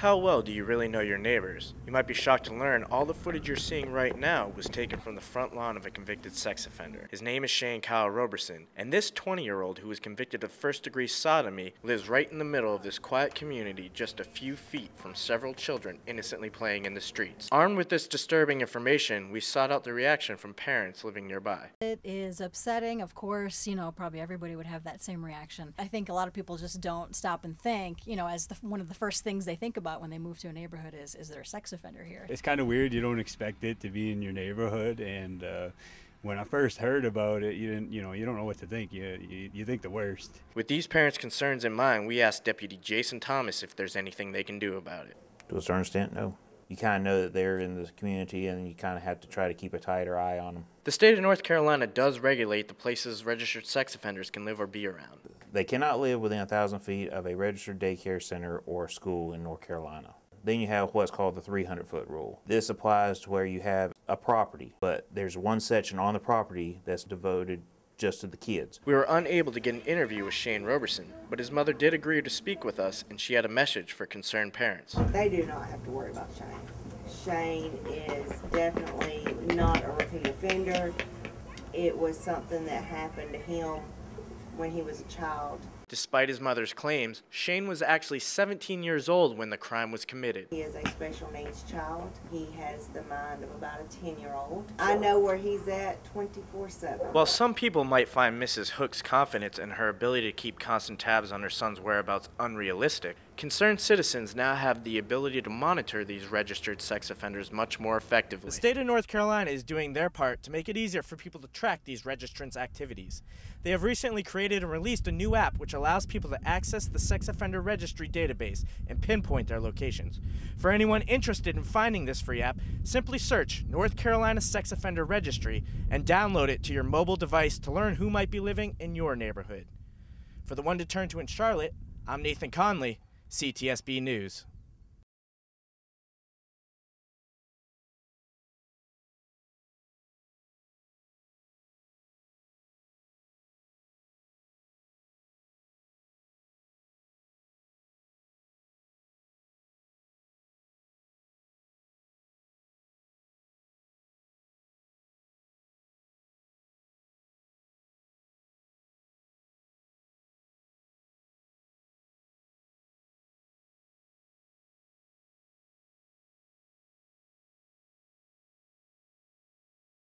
How well do you really know your neighbors? You might be shocked to learn all the footage you're seeing right now was taken from the front lawn of a convicted sex offender. His name is Shane Kyle Roberson, and this 20-year-old who was convicted of first-degree sodomy lives right in the middle of this quiet community just a few feet from several children innocently playing in the streets. Armed with this disturbing information, we sought out the reaction from parents living nearby. It is upsetting, of course, probably everybody would have that same reaction. I think a lot of people just don't stop and think, as one of the first things they think about when they move to a neighborhood is there a sex offender here? It's kind of weird. You don't expect it to be in your neighborhood, and when I first heard about it, you don't know what to think. You think the worst. With these parents' concerns in mind, we asked Deputy Jason Thomas if there's anything they can do about it. To a certain extent, no. You kind of know that they're in the community, and you kind of have to try to keep a tighter eye on them. The state of North Carolina does regulate the places registered sex offenders can live or be around. They cannot live within 1,000 feet of a registered daycare center or school in North Carolina. Then you have what's called the 300-foot rule. This applies to where you have a property, but there's one section on the property that's devoted just to the kids. We were unable to get an interview with Shane Roberson, but his mother did agree to speak with us, and she had a message for concerned parents. They do not have to worry about Shane. Shane is definitely not a repeat offender. It was something that happened to him when he was a child. Despite his mother's claims, Shane was actually 17 years old when the crime was committed. He is a special needs child. He has the mind of about a 10-year-old. I know where he's at 24/7. While some people might find Mrs. Hook's confidence in her ability to keep constant tabs on her son's whereabouts unrealistic, concerned citizens now have the ability to monitor these registered sex offenders much more effectively. The state of North Carolina is doing their part to make it easier for people to track these registrants' activities. They have recently created and released a new app which allows people to access the sex offender registry database and pinpoint their locations. For anyone interested in finding this free app, simply search North Carolina Sex Offender Registry and download it to your mobile device to learn who might be living in your neighborhood. For the one to turn to in Charlotte, I'm Nathan Conley, CTSB News.